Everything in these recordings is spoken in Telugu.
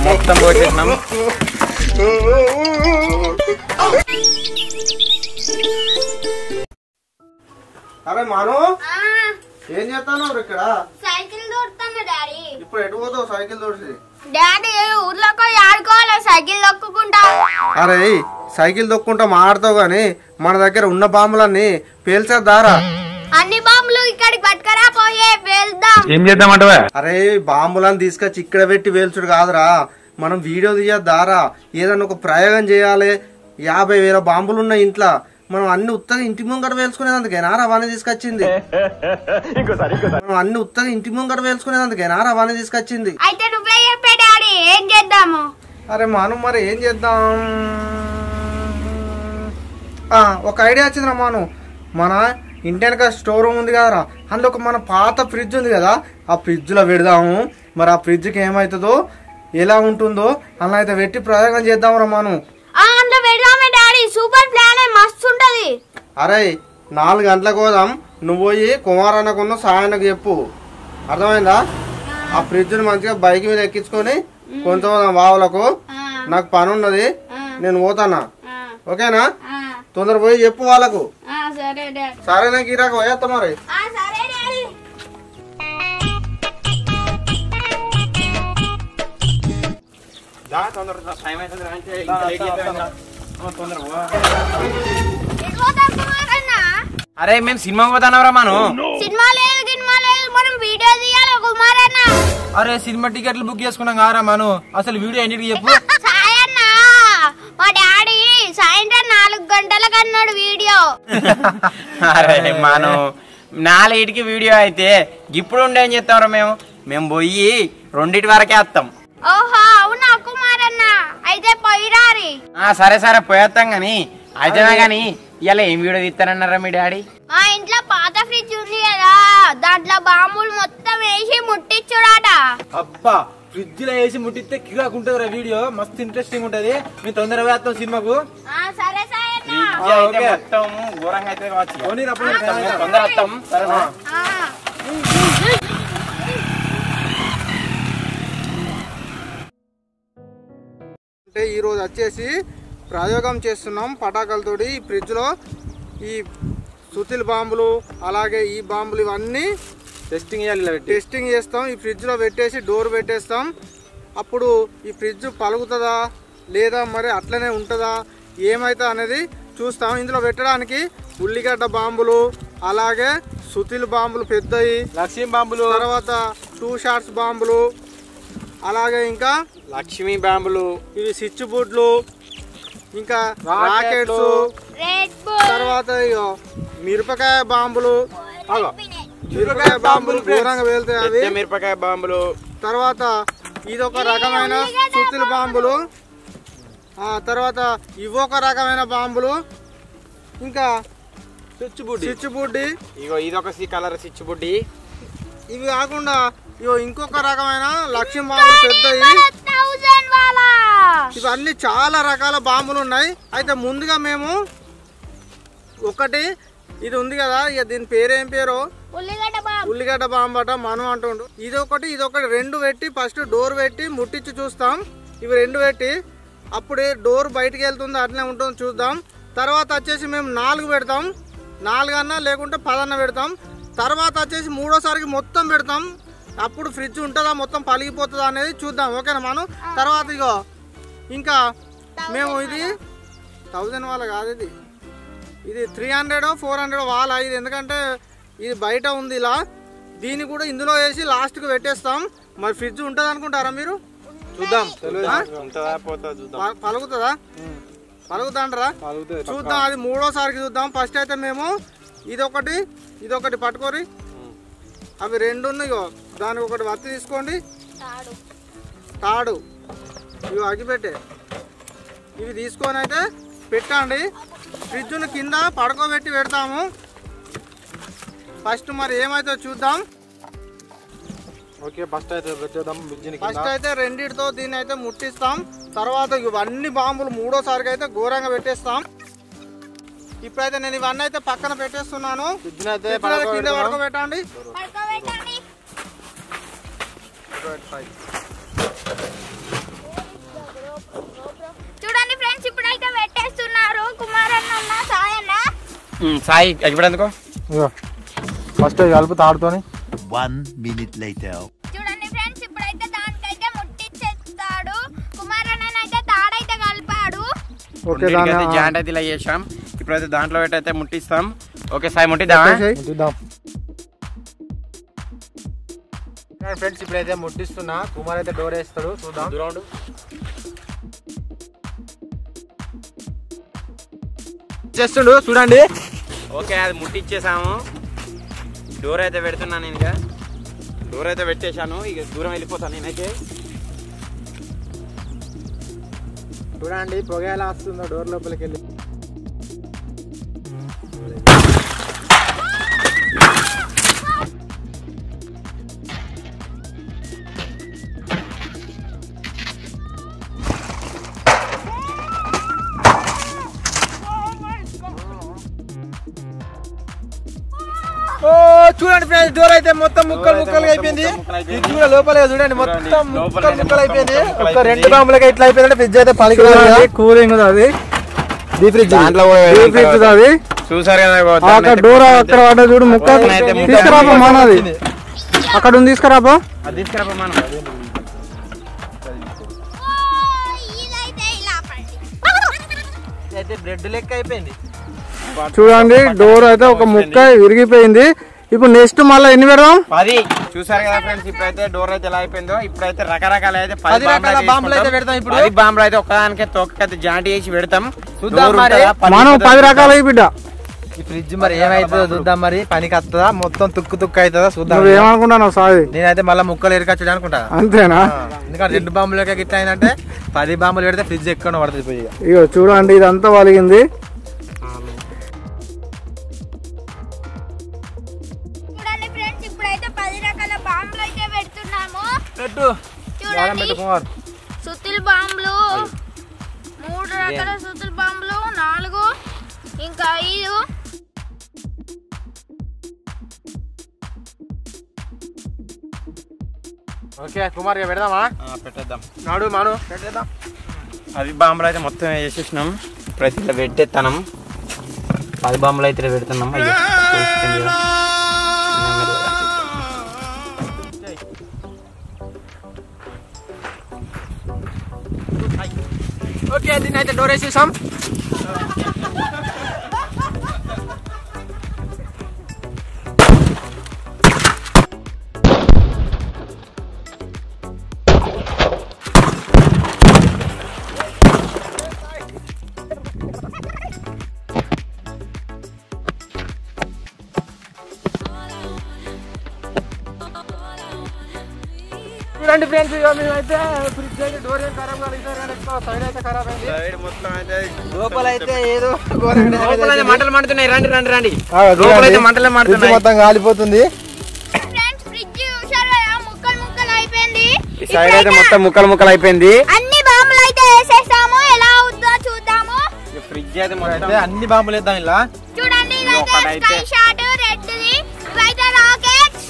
మొత్తం పోసేసినాం. అరే మాను ఏం చేస్తాను ఇక్కడ? సైకిల్ దొరుకుతాను డాడీ. ఇప్పుడు ఎటు పోతావు సైకిల్ దొరికి? డాడీ ఊర్లోకి ఆడుకోవాలి సైకిల్ దొక్కుంటా. అరే సైకిల్ దొక్కుంటా మాడతావు గాని మన దగ్గర ఉన్న బాంబులన్నీ పేల్చేద్దారా? అన్ని బాంబులు ఇక్కడికి పట్టుకరా పోయే వెళ్దాం. ఏం చేద్దామంటవా? అరే బాంబులను తీసుకొచ్చి ఇక్కడ పెట్టి వేల్చుడు కాదురా, మనం వీడియో తీయద్దారా. ఏదన్నా ఒక ప్రయోగం చేయాలి. 50,000 బాంబులు ఉన్నాయి ఇంట్లో, మనం అన్ని ఉత్తగా ఇంటి ముంగట వేల్చుకునేందుకేనా రవాణా తీసుకొచ్చింది. మనం అన్ని ఉత్తగా ఇంటి ముంగట వేల్చుకునేందుకేనా రవాణా తీసుకొచ్చింది. అయితే నువ్వే చెప్పే డాడీ ఏం చేద్దాము? అరే మాను మరి ఏం చేద్దాం? ఒక ఐడియా వచ్చిందిరా మాను. మన ఇంటి వెనక స్టోర్ రూమ్ ఉంది కదరా, అందులో ఒక మన పాత ఫ్రిడ్జ్ ఉంది కదా, ఆ ఫ్రిడ్జ్లో పెడదాము. మరి ఆ ఫ్రిడ్జ్కి ఏమవుతుందో ఎలా ఉంటుందో అలా అయితే పెట్టి ప్రయోగం చేద్దాంరా మాను. అందులో పెడదామే డాడీ, సూపర్ ప్లాన్ మస్తు ఉంటది. అరే 4 గంటలకు పోదాం, నువ్వు పోయి కుమారన్నకున్న సాయనకు చెప్పు, అర్థమైందా? ఆ ఫ్రిడ్జ్ని మంచిగా బైక్ మీద ఎక్కించుకొని కొంచెం వావులకు. నాకు పని ఉన్నది, నేను పోతానా, ఓకేనా? తొందర పోయి చెప్పు వాళ్ళకు. సరేనా గిరాకు పోయేస్తా మరి. అరే మేము సినిమా పోతానవరా మనం. సినిమా లేదు గినిమా లేదు, మనం వీడియో తీయాలి కుమారన్న. అరే సినిమా టికెట్లు బుక్ చేసుకున్నాం కారా మనం. అసలు వీడియో ఎన్నిటికి చెప్పు. సాయన్న మా డాడీ సాయంత్రం 4 గంటలకు అన్నాడు వీడియో. అరే మనం 4కి వీడియో అయితే ఇప్పుడు ఉండే ఏం చేస్తాం మేము పోయి 2 వరకే వస్తాం. ఓహో అవునా కుమారన్న, అయితే పోయిరారి. సరే సరే పోయేస్తాం గాని అయితేనా గాని ఇలా ఏం వీడియో తీస్తానన్నారా మీ డాడీ? మా ఇంట్లో పాత ఫ్రిడ్జ్ ఉంది కదా, దాంట్లో బాంబులు మొత్తం వేసి ముట్టించుడాట. అబ్బా ఫ్రిడ్జ్ లో వేసి ముట్టిస్తే కిరాకుంటది వీడియో, మస్తు ఇంట్రెస్టింగ్ ఉంటది. మేము తొందరగా వేస్తాం సినిమాకు. సరే సాయన్న మొత్తం ఘోరంగా అయితే కావచ్చు. తొందర వస్తాం. సరేనా? అంటే ఈరోజు వచ్చేసి ప్రయోగం చేస్తున్నాం పటాకులతోటి. ఈ ఫ్రిడ్జ్లో ఈ సుతిల్ బాంబులు అలాగే ఈ బాంబులు ఇవన్నీ టెస్టింగ్ చేస్తాం. ఈ ఫ్రిడ్జ్లో పెట్టేసి డోర్ పెట్టేస్తాం. అప్పుడు ఈ ఫ్రిడ్జ్ పలుకుతుందా లేదా మరి అట్లనే ఉంటుందా ఏమైతే అనేది చూస్తాం. ఇందులో పెట్టడానికి ఉల్లిగడ్డ బాంబులు అలాగే సుతిల్ బాంబులు పెద్దవి, లక్ష్మీ బాంబులు, తర్వాత 2 షాట్స్ బాంబులు, అలాగే ఇంకా లక్ష్మీ బాంబులు, ఇవి స్విచ్ బోర్డులు, ఇంకా రాకెట్స్, తర్వాత మిరపకాయ బాంబులు. మిరపకాయ బాంబులు ఘోరంగా వెళ్తాయి అవి. మిరపకాయ బాంబులు. తర్వాత ఇదొక రకమైన సుత్తుల బాంబులు. తర్వాత ఇవొక రకమైన బాంబులు. ఇంకా స్విచ్ బుడ్డి, ఇగో ఇదొక కలర్ స్విచ్ బుడ్డి. ఇవి కాకుండా ఇంకొక రకమైన లక్ష్మీ బాంబులు పెద్దవి. ఇవన్నీ చాలా రకాల బాంబులు ఉన్నాయి. అయితే ముందుగా మేము ఒకటి ఇది ఉంది కదా, ఇక దీని పేరేం పేరు, ఉల్లిగడ్డ బాంబు అట మనం అంటుండు. ఇదొకటి 2 పెట్టి ఫస్ట్ డోర్ పెట్టి ముట్టించి చూస్తాం. ఇవి 2 పెట్టి అప్పుడే డోర్ బయటికి వెళ్తుంది అట్లనే ఉంటుంది చూద్దాం. తర్వాత వచ్చేసి మేము 4 పెడతాం, 4 అన్నా లేకుంటే 10 అన్నా పెడతాం. తర్వాత వచ్చేసి 3వసారికి మొత్తం పెడతాం. అప్పుడు ఫ్రిడ్జ్ ఉంటుందా మొత్తం పలిగిపోతుందా అనేది చూద్దాం, ఓకేనా మనం. తర్వాత ఇగో ఇంకా మేము ఇది 1000 వాళ్ళ కాదు, ఇది 300 400 వాళ్ళ. ఇది ఎందుకంటే ఇది బయట ఉంది ఇలా, దీన్ని కూడా ఇందులో వేసి లాస్ట్కి పెట్టేస్తాం. మరి ఫ్రిడ్జ్ ఉంటుంది అనుకుంటారా మీరు? చూద్దాం, పలుకుతుందా? పలుకుతాంటారా? చూద్దాం, అది 3వసారికి చూద్దాం. ఫస్ట్ అయితే మేము ఇదొకటి పట్టుకోరి, అవి 2 ఉన్నాయి. దానికి ఒకటి వత్తి తీసుకోండి, తాడు ఇవి అగిపెట్టే, ఇవి తీసుకొని అయితే పెట్టండి. ఫ్రిడ్జ్ను కింద పడుకోబెట్టి పెడతాము. ఫస్ట్ మరి ఏమైతే చూద్దాం. ఓకే ఫస్ట్ అయితే పెట్టేద్దాం. ఫస్ట్ అయితే 2తో దీన్ని అయితే ముట్టిస్తాం. తర్వాత ఇవన్నీ బాంబులు 3వసారికి అయితే ఘోరంగా పెట్టేస్తాం. ఇప్పుడైతే నేను ఇవన్నీ అయితే పక్కన పెట్టేస్తున్నాను. కింద పడుకోబెట్టండి. చూడండి ఫ్రెండ్స్ ఇప్పుడైతే పెట్టేస్తున్నారు కుమారన్న సాయన్న సాయి ఇప్పుడు ఎందుకో ఫస్ట్ కలుపు తాడుతోని 1 minute later. చూడండి ఫ్రెండ్స్ ఇప్పుడైతే దానికైతే ముట్టించేస్తాడు కుమారన్న అయితే తాడైతే కలిపాడు ఓకే జాయింట్ అయితే ఇలా చేసాం ఇప్పుడైతే దాంట్లో పెట్టయితే ముట్టిస్తాం ఓకే సాయి ముట్టిద్దామా ఫ్రెండ్స్ ఇప్పుడైతే ముట్టిస్తున్నా కుమార్ అయితే డోర్ వేస్తాడు చూద్దాం చేస్తుండు చూడండి ఓకే అది ముట్టిచ్చేసాము డోర్ అయితే పెడుతున్నా నేను ఇక డోర్ అయితే పెట్టేశాను ఇక దూరం వెళ్ళిపోతాను నేనైతే చూడండి పొగ ఎలా వస్తుందో డోర్ లోపలికి వెళ్ళి చూడండి ఫ్రెండ్స్ డోర్ అయితే మొత్తం ముక్కలు అయిపోయింది చూడ లోపల చూడండి మొత్తం ముక్కలు అయిపోయింది ఒక 2 బాంబులకి ఇట్లా అయిపోయిందంటే ఫ్రిడ్జ్ అయితే పలికి కూలింగ్ అది డీ ఫ్రిడ్జ్ అది చూసారు కదా అక్కడ డోర్ అక్కడ పడ్డ చూడు ముక్క తీసుకురాబో మనది అక్కడ ఉంది తీసుకురాబో అది తీసుకురాబో మనం అయితే బ్రెడ్ లెక్క అయిపోయింది చూడండి డోర్ అయితే ఒక ముక్క విరిగిపోయింది ఇప్పుడు నెక్స్ట్ మళ్ళీ ఎన్ని పెడదాం 10 చూసారు కదా ఫ్రెండ్స్ ఇప్పుడైతే డోర్ అయితే ఎలా అయిపోయిందో ఇప్పుడైతే రకరకాల అయితే 10 రకాల బాంబులు అయితే పెడతాం ఇప్పుడు 10 బాంబులు అయితే ఒక్కదానికే తొక్కైతే జాయింట్ చేసి పెడతాం చూద్దాం మరి మనం 10 రకాల బిడ్డ ఈ ఫ్రిడ్జ్ మరి ఏమైతుందో చూద్దాం మరి పనికి వస్తుందా మొత్తం తుక్కు అవుతుందా చూద్దాం నువ్వు ఏమనుకుంటున్నావు సాయి నేనైతే మళ్ళీ ముక్కలు ఎరకచ్చు అనుకుంటా అంతేనా ఎందుకంటే 2 బాంబులకే గిట్ల అయిందంటే 10 బాంబులు పెడితే ఫ్రిడ్జ్ ఎక్కువ పడుతుంది పోయి ఇగో చూడండి ఇదంతా వలిగింది చూడండి ఫ్రెండ్స్ ఇప్పుడైతే 10 రకాల బాంబులు అయితే పెడుతున్నాము పెట్టు చూడండి సుత్తుల బాంబులు 3 రకాల సుత్తుల బాంబులు 4 ఇంకా 5 ఓకే కుమార్ ఇక పెడదామా పెట్టేద్దాం నాడు మాను పెట్టేద్దాం 10 బాంబులు అయితే మొత్తం వేసేసినాం ఇప్పుడైతే ఇట్లా పెట్టేస్తాం 10 బాంబులు అయితే పెడుతున్నాం అయ్యో ఓకే దీన్ని అయితే డోర్ వేసేసాం చూడండి ఫ్రెండ్స్ మేమైతే ఫ్రిడ్జ్ అయితే డోర్ ఏం ఖరాబ్ కాలేదు సైడ్ అయితే ఖరాబ్ అయింది సైడ్ మొత్తం అయితే లోపల అయితే ఏదో మంటలు మండుతున్నాయి రండి రండి రండి లోపలైతే మంటలే మండుతున్నాయి మొత్తం కాలిపోతుంది ఫ్రెండ్స్ ఫ్రిడ్జ్ చూశారు కదా ముక్కలు అయిపోయింది ఈ సైడ్ అయితే మొత్తం ముక్కలు అయిపోయింది అన్ని బాంబులు అయితే వేసేసాము ఎలా అవుతుందో చూద్దాము ఫ్రిడ్జ్ అయితే మొత్తం అయితే అన్ని బాంబులు వేద్దాం ఇలా చూడండి ఇదైతే స్కై షాట్ రెడ్ ది ఇవైతే రాకెట్స్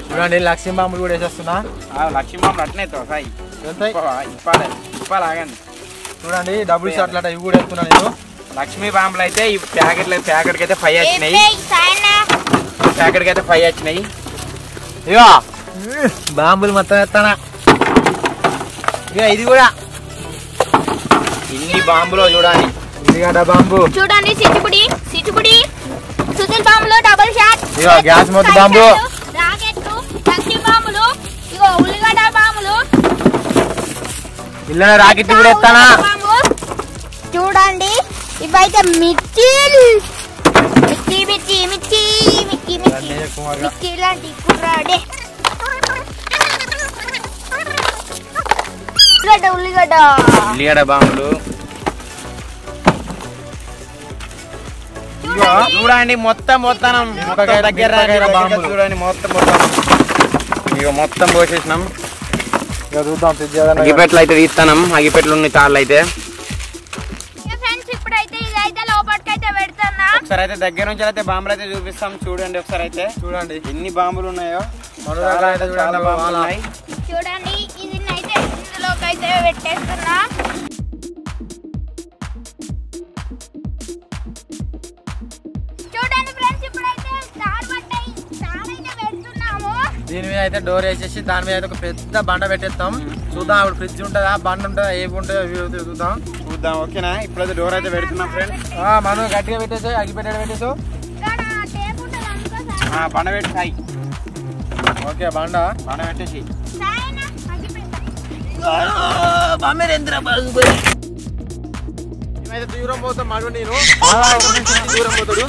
చూడండి లక్ష్మీ బాంబులు కూడా వేసేస్తున్నా లక్ష్మీ బాంబులు అట్నే సాయి ఇప్పాలి ఆగండి చూడండి డబుల్ షాట్ లాట ఇవి కూడా వేస్తున్నాను నేను లక్ష్మీ బాంబులు అయితే ఈ ప్యాకెట్ కి అయితే 5 వచ్చినాయి ప్యాకెట్ కి అయితే 5 వచ్చినాయి ఇక బాంబులు మొత్తం వేస్తానా ఇక ఇది కూడా ఇన్ని బాంబులో చూడాలి ఉల్లిగడ్డ బాంబు చూడండి సిట్టుపుడి సుతుల్ బాంబులు డబుల్ షాట్ ఇక గ్యాస్ మొత్తం బాంబు రాకెట్లు లక్ష్మీ బాంబులు ఇగో ఉల్లిగడ్డ బాంబులు ఇళ్ళ రాకెట్ కూడా వేస్తానా చూడండి ఇవైతే మిర్చి లాంటి కుర్రాడే ఉల్లిగడ్డ బాంబులు చూడండి మొత్తం దగ్గర చూడండి మొత్తం ఇక మొత్తం పోసేసినాం అగిపెట్లు అయితే తీస్తాం అగిపెట్లు ఉన్నాయి తాళ్ళు అయితే ఇప్పుడైతే ఇదైతే లోపలికి అయితే పెడుతున్నా ఒకసారి అయితే దగ్గర నుంచి అయితే బాంబులు అయితే చూపిస్తాం చూడండి ఒకసారి అయితే చూడండి ఎన్ని బాంబులు ఉన్నాయో చూడండి ఇది అయితే ఇందులోకి అయితే పెట్టేస్తున్నా. చూడండి ఫ్రెండ్స్ ఇప్పుడైతే స్టార్ పట్టాయి. స్టార్ అయితే పెడుతున్నాము. దీని మీద అయితే డోర్ వేసేసి దాని మీద అయితే ఒక పెద్ద బండ పెట్టేస్తాం. చూద్దాం అప్పుడు ఫ్రిడ్జ్ ఉంటుందా బండ ఉంటుందా ఏమి ఉంటుందో చూద్దాం. ఓకేనా? ఇప్పుడైతే డోర్ అయితే పెడుతున్నాం ఫ్రెండ్స్. మనం గట్టిగా పెట్టేసావు అగ్గి పెట్టాడు పెట్టేసావు. ఇక్కడ టేప్ ఉంటుంది అనుకో సార్. బండ పెట్టి సాయి. ఓకే బండ పెట్టేసి సాయనా అగ్గి పెట్టా. మేమైతే దూరం పోతాం మడు నేను దూరం పోతాడు.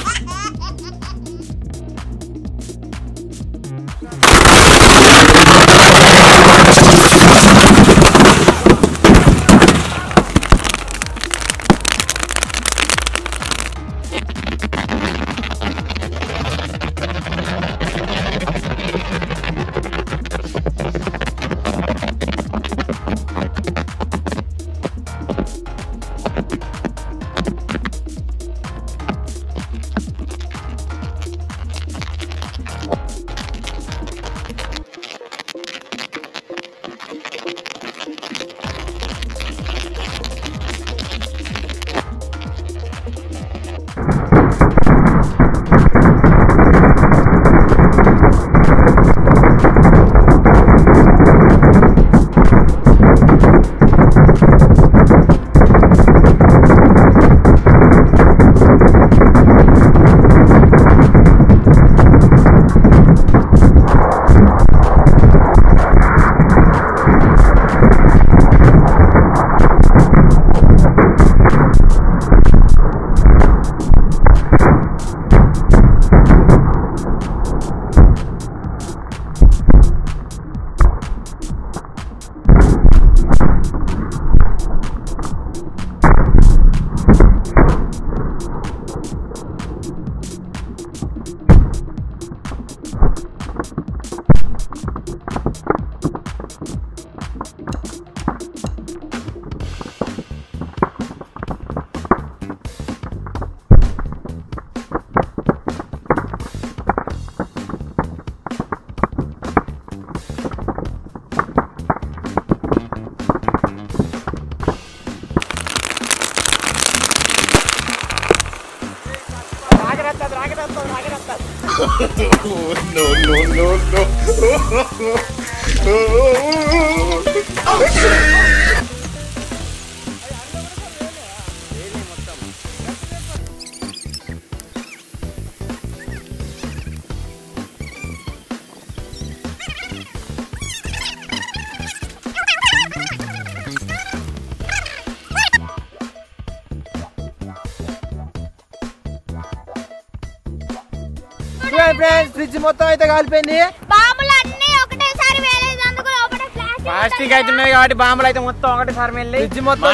ఫ్రిడ్జ్ మొత్తం అయితే కాలిపోయింది. బాంబులు అన్ని ఒకటేసారి వేలేదందుకు లోపల ప్లాస్టిక్ అయితే ఉన్నది కాబట్టి బాంబులు అయితే మొత్తం ఒకటేసారి వెళ్ళి ఫ్రిడ్జ్ మొత్తం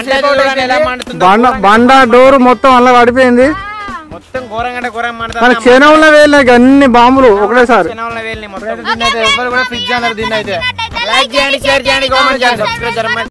ఎలా మండుతుంది. బండ డోర్ మొత్తం అలా పడిపోయింది. మొత్తం ఘోరంగా ఘోరంగా క్షణంలో వేయలేక అన్ని బాంబులు ఒకటేసారి. వెళ్ళి మొత్తం ఎవరు కూడా ఫ్రిడ్జ్ అన్నారు దీన్ని అయితే. లైక్ చేయండి, షేర్ చేయండి, కామెంట్ చేయండి, సబ్స్క్రైబ్ చేయండి.